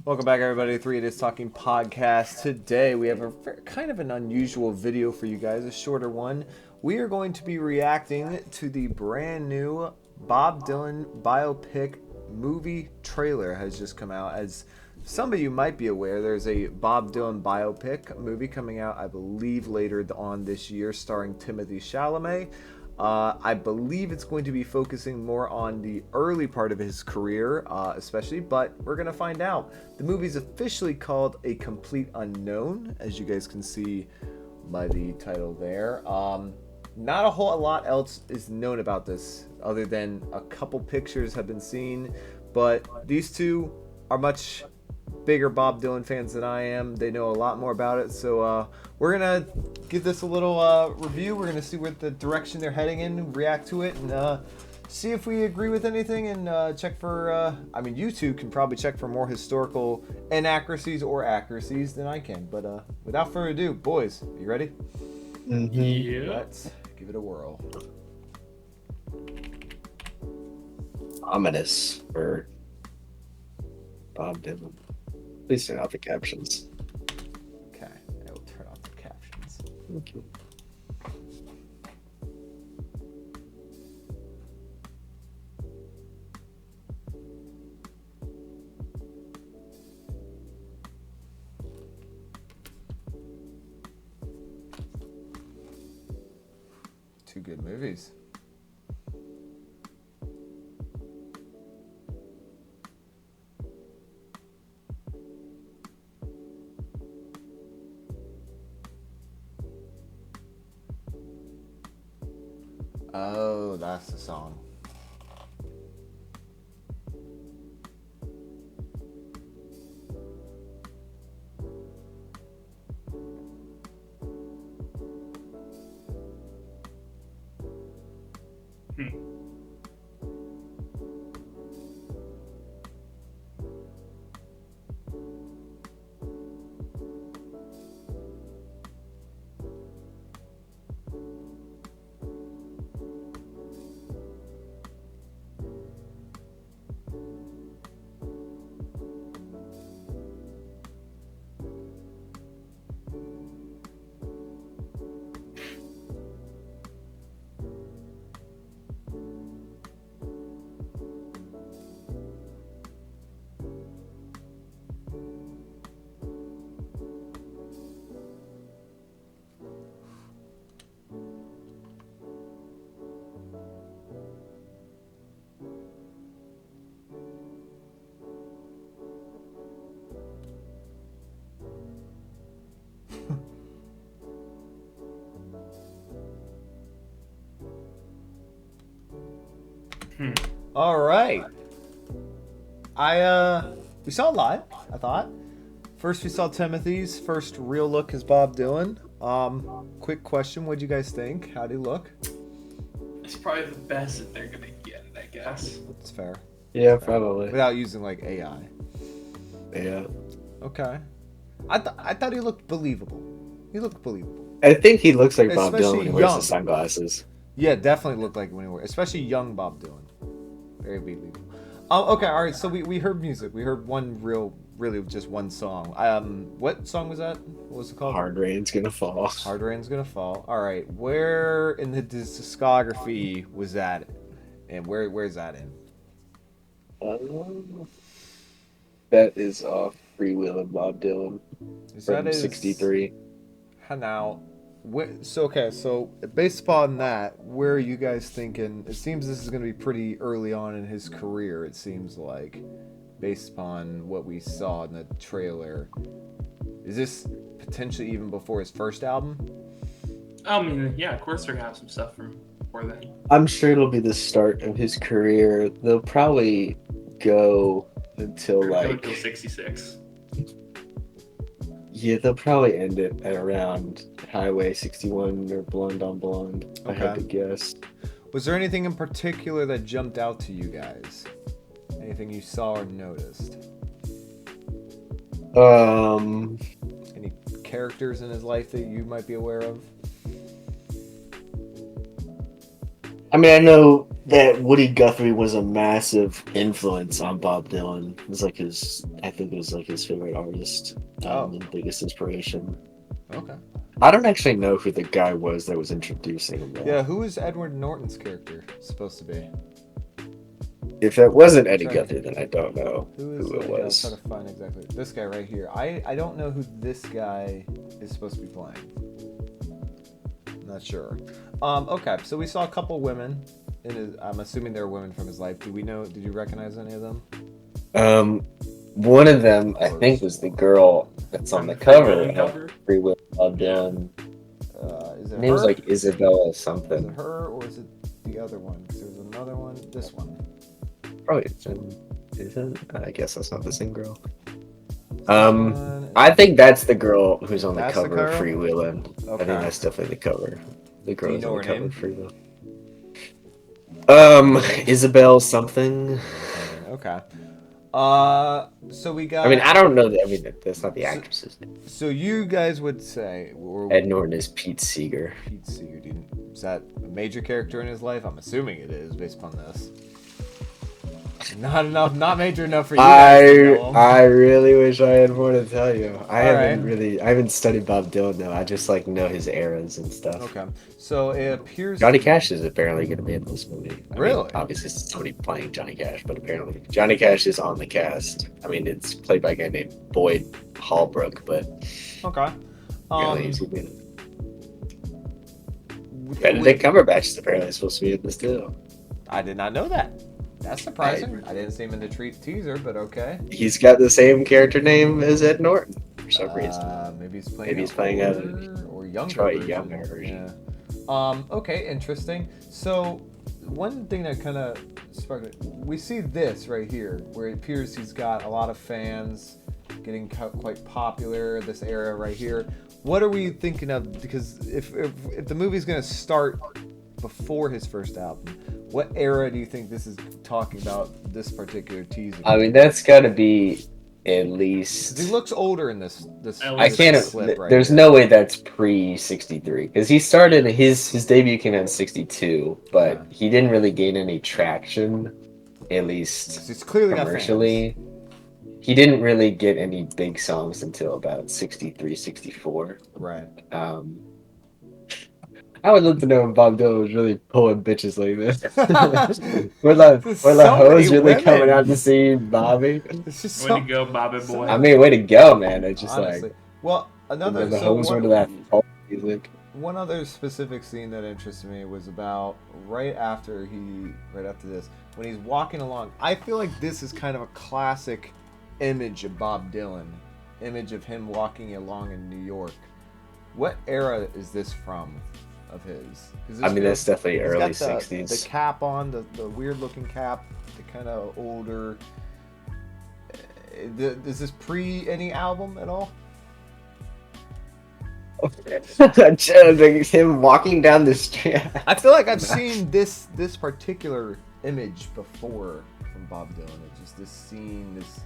Welcome back, everybody, to 3 It Is Talking Podcast. Today, we have kind of an unusual video for you guys, a shorter one. We are going to be reacting to the brand new Bob Dylan biopic movie trailer has just come out. As some of you might be aware, there's a Bob Dylan biopic movie coming out, I believe, later on this year, starring Timothee Chalamet. I believe it's going to be focusing more on the early part of his career, especially, but we're going to find out. The movie's officially called A Complete Unknown, as you guys can see by the title there. Not a whole lot else is known about this, other than a couple pictures have been seen, but these two are much bigger Bob Dylan fans than I am. They know a lot more about it, so we're gonna give this a little review. We're gonna see what the direction they're heading in, react to it, and see if we agree with anything, and check for I mean, you two can probably check for more historical inaccuracies or accuracies than I can, but without further ado, boys, you ready? Yeah. Let's give it a whirl. Ominous for Bob Dylan. Please turn off the captions. Okay, I will turn off the captions. Thank you. Two good movies. Oh, that's the song. All right. We saw it live, I thought. First we saw Timothy's first real look as Bob Dylan. Quick question, what'd you guys think? How'd he look? It's probably the best that they're gonna get it, I guess. That's fair. Yeah, That's fair. probably. Without using like AI. Yeah. Okay. I thought he looked believable. He looked believable. I think he looks like Bob Especially Dylan when he wears young. the sunglasses. Yeah, definitely looked like when he wore, especially young Bob Dylan. Very believable. Okay, all right. So we heard music. We heard really just one song. What song was that? What was it called? Hard Rain's Gonna Fall. Hard Rain's Gonna Fall. All right. Where in the discography was that, and where's that in? That is off Freewheelin' Bob Dylan from '63. Now, so based upon that, where are you guys thinking? It seems this is going to be pretty early on in his career. It seems like, based upon what we saw in the trailer. Is this potentially even before his first album? I mean, yeah, of course they're gonna have some stuff from before then. I'm sure it'll be the start of his career. They'll probably go until They're gonna go like 66. yeah, they'll probably end it at around Highway 61 or Blonde on Blonde. If I had to guess. Was there anything in particular that jumped out to you guys? Anything you saw or noticed? Any characters in his life that you might be aware of? I mean, I know that Woody Guthrie was a massive influence on Bob Dylan. It was like I think it was like his favorite artist, and biggest inspiration. Okay. I don't actually know who the guy was that was introducing him, though. Yeah, who is Edward Norton's character supposed to be? If it wasn't Eddie Guthrie, then I don't know who it Yeah, I'll was. try to find exactly this guy right here. I don't know who this guy is supposed to be playing. Not sure. Okay, so we saw a couple women. I'm assuming they're women from his life. Did you recognize any of them? One of them, I think, was the girl that's on the cover of Free Will Bob Dylan. Is it Her name was her? like Isabella Is something. it her or is it the other one? Because there's another one. This one. Probably isn't. I guess that's not the same girl. One- I think that's the girl who's on the That's the cover of cover? Free Willin'. I Okay. think that's definitely the cover. The girl you who's know on the her cover name? of Free Will. Isabel something. Okay. So we got. I mean, I don't know. That's not the actress's name. So you guys would say Ed Norton is Pete Seeger. Pete Seeger, dude. Is that a major character in his life? I'm assuming it is, based upon this. Not major enough for you guys to know him. I really wish I had more to tell you. I Alright. haven't studied Bob Dylan though. I just like know his eras and stuff. Okay. So it appears. Johnny Cash is apparently going to be in this movie. I mean, Really? obviously, it's somebody playing Johnny Cash, but apparently Johnny Cash is on the cast. I mean, it's played by a guy named Boyd Holbrook, but Okay. apparently he's going to be in it. Benedict Cumberbatch is apparently supposed to be in this too. I did not know that. That's surprising. I didn't see him in the teaser, but okay. He's got the same character name as Ed Norton for some reason. Maybe he's playing. Maybe he's playing a older or younger. probably version. younger version. Yeah. Okay, interesting. So one thing that kind of sparked it, we see this right here, where it appears he's got a lot of fans, getting quite popular. This era right here. What are we thinking of? Because if the movie's gonna start before his first album, what era do you think this is talking about? This particular teaser. I mean, that's got to be at least. He looks older in this. I can't. Clip right there's here. no way that's pre 63 because he started his debut came out in 62, but he didn't really gain any traction, at least He's clearly got commercially. He didn't really get any big songs until about 63, 64. Right. I would love to know if Bob Dylan was really pulling bitches like this. were the hoes really coming out to see Bobby? It's just Way to go, Bobby boy. I mean, way to go, man. It's just honestly. like Well, another the so hoes one, were to that folk music. one other specific scene that interested me was about right after this, when he's walking along. I feel like this is kind of a classic image of Bob Dylan, image of him walking along in New York. What era is this from of his? I mean, that's definitely he's early got 60s. The cap on, the weird looking cap, the kind of older. Is this pre any album at all? Him walking down the street. I feel like I've seen this particular image before from Bob Dylan. It's just this scene, this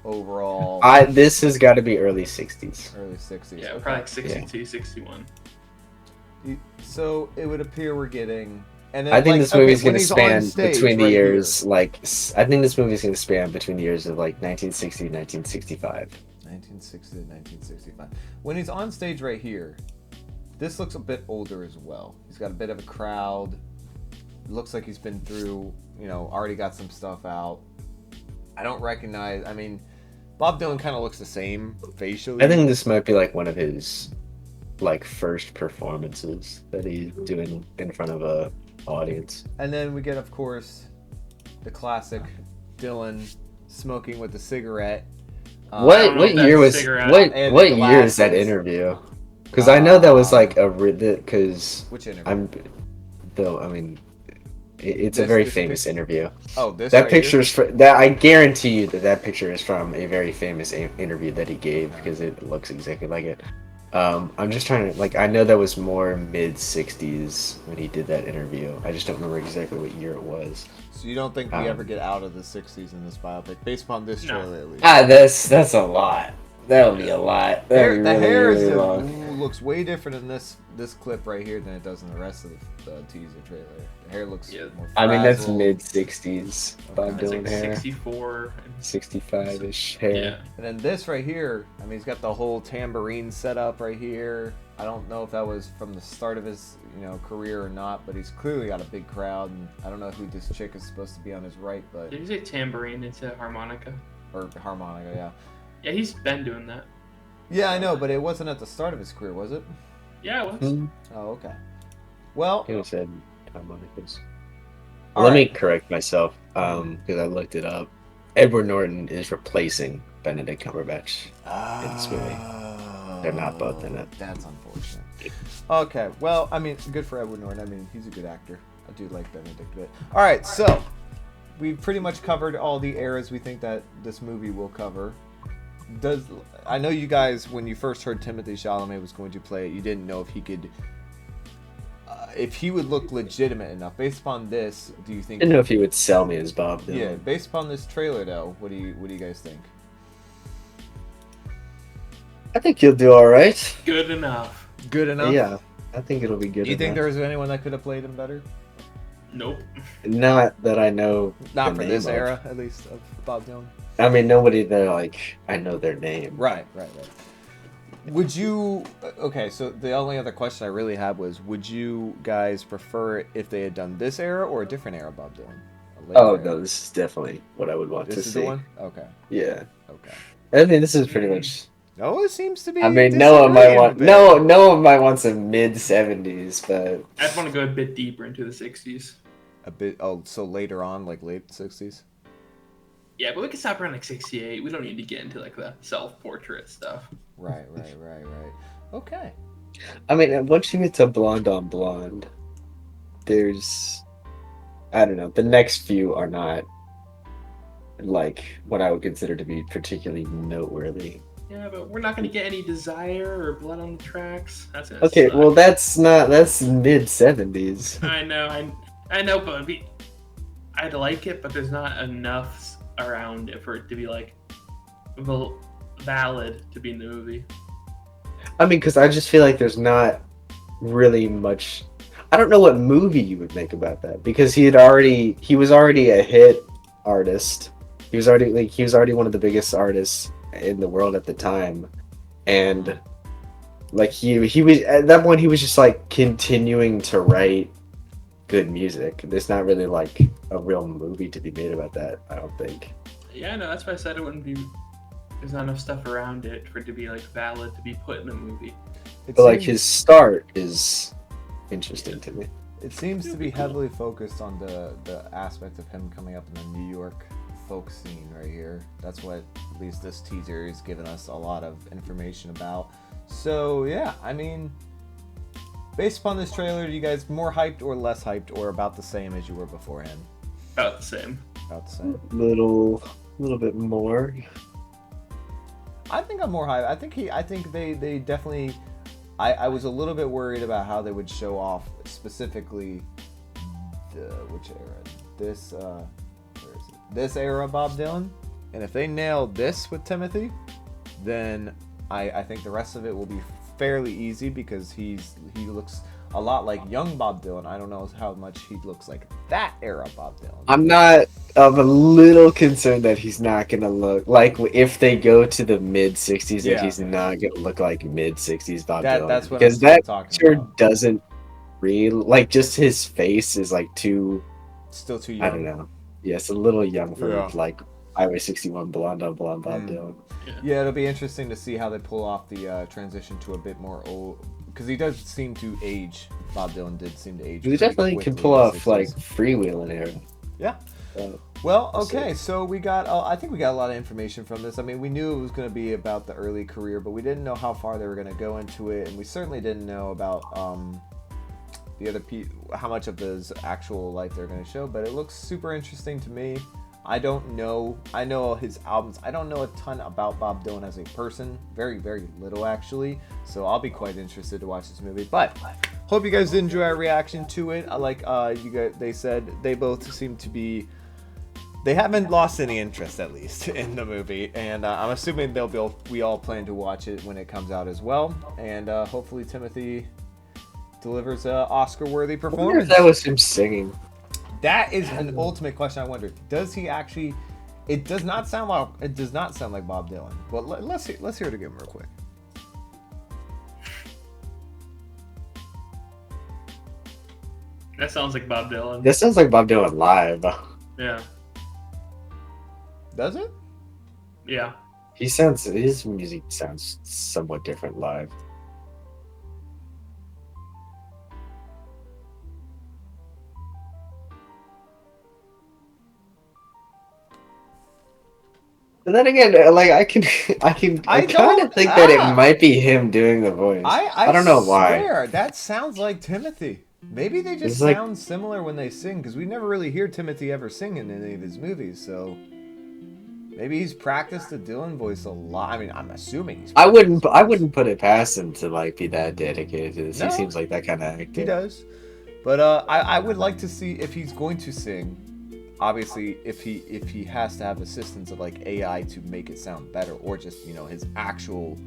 overall This has got to be early 60s. early 60s. Yeah, Okay. probably like 62, 61. So it would appear we're getting. And then, I think like, this movie's when going to he's on span stage between the right years, here. I think this movie's going to span between the years of like 1960 and 1965. 1960 to 1965. When he's on stage right here, this looks a bit older as well. He's got a bit of a crowd. Looks like he's been through, already got some stuff out. I don't recognize. I mean, Bob Dylan kind of looks the same facially. I think this might be like one of his first performances that he's doing in front of a audience. And then we get, of course, the classic Dylan smoking with a cigarette. What year was cigarette. what year is that interview? Because I know that was like because Which interview? it's a very famous interview. Oh, this That right picture's that I guarantee you that picture is from a very famous interview that he gave because it looks exactly like it. I'm just trying to I know that was more mid 60s when he did that interview. I just don't remember exactly what year it was. So you don't think we ever get out of the 60s in this biopic, based upon this trailer at least? That's a lot. That'll be a lot. The hair is long. looks way different in this clip right here than it does in the rest of the teaser trailer. The hair looks more I mean, that's frazzled. mid-60s Bob That's Dylan like hair. 64. 65-ish hair. Yeah. And then this right here, I mean, he's got the whole tambourine set up right here. I don't know if that was from the start of his, career or not, but he's clearly got a big crowd, and I don't know who this chick is supposed to be on his right, but Did you say tambourine into harmonica? or harmonica, yeah. Yeah, he's been doing that. Yeah, I know, but it wasn't at the start of his career, was it? Yeah, it was. Oh, okay. Well, He said harmonicas. all Let me right. correct myself, because I looked it up. Edward Norton is replacing Benedict Cumberbatch in this movie. They're not both in it. That's unfortunate. Okay, well, I mean, good for Edward Norton. I mean, he's a good actor. I do like Benedict a bit. All right, so we've pretty much covered all the eras we think that this movie will cover. I know you guys, when you first heard Timothée Chalamet was going to play it, you didn't know if he could, if he would look legitimate enough. Based upon this, do you think? I didn't know if he would sell me as Bob Dylan. Yeah, based upon this trailer, though, what do you guys think? I think he'll do all right. Good enough. Good enough. Yeah, I think it'll be good. Do you think enough. there was anyone that could have played him better? Nope. Not that I know. Not the for name this of. era, at least, of Bob Dylan. I mean, nobody that I know their name. Right. Would you? Okay, so the only other question I really had was, would you guys prefer it if they had done this era or a different era, Bob Dylan? A later Oh era? no, this is definitely what I would want This to is see. the one. Okay. Yeah, Okay. I mean, this is pretty much. No, it seems to be. I mean, no one might want disagreeing a bit. no one might want some mid-70s, but I'd want to go a bit deeper into the 60s. A bit. Oh, so later on, like late 60s. Yeah, but we can stop around like 68. We don't need to get into like the self-portrait stuff. Right. Okay. I mean, once you get to Blonde on Blonde, there's, I don't know, the next few are not like what I would consider to be particularly noteworthy. Yeah, but we're not going to get any Desire or Blood on the Tracks. That's gonna Okay, suck. well that's mid-70s. I know, but I'd like it, but there's not enough around it for it to be like valid to be in the movie. I mean, because I just feel like there's not really much. I don't know what movie you would make about that, because he was already a hit artist. He was already one of the biggest artists in the world at the time, and like he was at that point, he was just like continuing to write good music. There's not really like a real movie to be made about that, I don't think. Yeah, no, that's why I said it wouldn't be. There's not enough stuff around it for it to be like valid to be put in a movie. It But like seems- his start is interesting to me. It seems to be heavily focused on the aspect of him coming up in the New York folk scene right here. That's what at least this teaser is giving us a lot of information about. So yeah, I mean, based upon this trailer, are you guys more hyped or less hyped, or about the same as you were beforehand? About the same. About the same. Little bit more. I think I'm more hyped. I think they definitely. I was a little bit worried about how they would show off specifically which era. This where is it? This era Bob Dylan. And if they nail this with Timothy, then I think the rest of it will be fairly easy, because he looks a lot like young Bob Dylan. I don't know how much he looks like that era Bob Dylan. I'm a little concerned that he's not gonna look like, if they go to the mid-60s, Yeah. that he's not gonna look like mid-60s Bob Dylan. That's what because I'm that talking picture about. doesn't really, like, just his face is like too, Still too young. I don't know. Yes, a little young for Yeah. like Highway 61 Blonde on Blonde Bob Mm. Dylan. Yeah, it'll be interesting to see how they pull off the transition to a bit more old, because he does seem to age. Bob Dylan did seem to age. He pretty definitely can quickly pull in the off like 60s. freewheeling era. Yeah. Uh, Well, We'll okay, see. so we got. I think we got a lot of information from this. I mean, we knew it was going to be about the early career, but we didn't know how far they were going to go into it, and we certainly didn't know about the other how much of his actual life they're going to show. But it looks super interesting to me. I don't know. I know his albums. I don't know a ton about Bob Dylan as a person. Very, very little actually. So I'll be quite interested to watch this movie. But hope you guys did enjoy our reaction to it. I like you guys. They said they both seem to be they haven't lost any interest, at least, in the movie, and I'm assuming we all plan to watch it when it comes out as well, and hopefully Timothy delivers a Oscar-worthy I wonder performance. if that was him singing. That is an ultimate question. I wonder, does he actually? It does not sound like Bob Dylan. But let's hear it again real quick. That sounds like Bob Dylan. This sounds like Bob Dylan live. Yeah. Does it? Yeah. His music sounds somewhat different live. But then again, like I kind of think that it might be him doing the voice. I don't know swear, why. that sounds like Timothy. Maybe they just sound similar when they sing, because we never really hear Timothy ever sing in any of his movies. So maybe he's practiced the Dylan voice a lot. I mean, I'm assuming he's. I wouldn't put it past him to like be that dedicated to this. No, he seems like that kind of actor. He does, but I would like to see if he's going to sing. Obviously, if he has to have assistance of like AI to make it sound better, or just his actual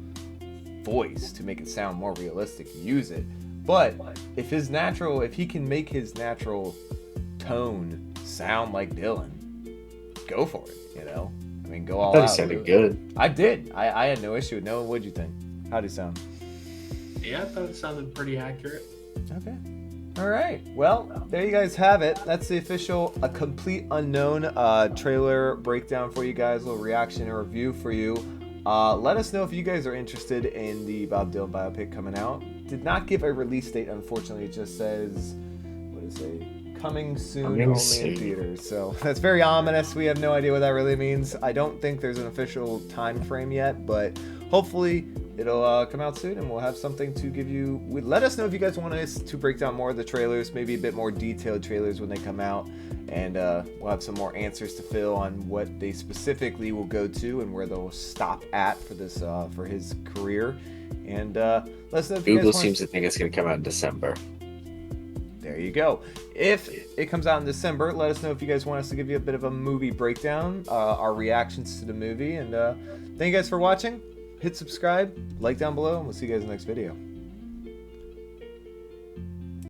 voice to make it sound more realistic, use it. But if he can make his natural tone sound like Dylan, go for it. I mean, go all I thought out. he sounded good. I did. I had no issue with Noah. What'd you think? How'd he sound? Yeah, I thought it sounded pretty accurate. Okay. All right. Well, there you guys have it. That's the official A Complete Unknown trailer breakdown for you guys, a little reaction and review for you. Let us know if you guys are interested in the Bob Dylan biopic coming out. Did not give a release date, unfortunately. It just says, what does it say? Coming soon, only in theaters. So that's very ominous. We have no idea what that really means. I don't think there's an official time frame yet, but hopefully it'll come out soon, and we'll have something to give you. Let us know if you guys want us to break down more of the trailers, maybe a bit more detailed trailers when they come out, and we'll have some more answers to fill on what they specifically will go to and where they'll stop at for this for his career. And let us know if Google seems to think it's going to come out in December. There you go. If it comes out in December, let us know if you guys want us to give you a bit of a movie breakdown, our reactions to the movie. And thank you guys for watching. Hit subscribe, like down below, and we'll see you guys in the next video.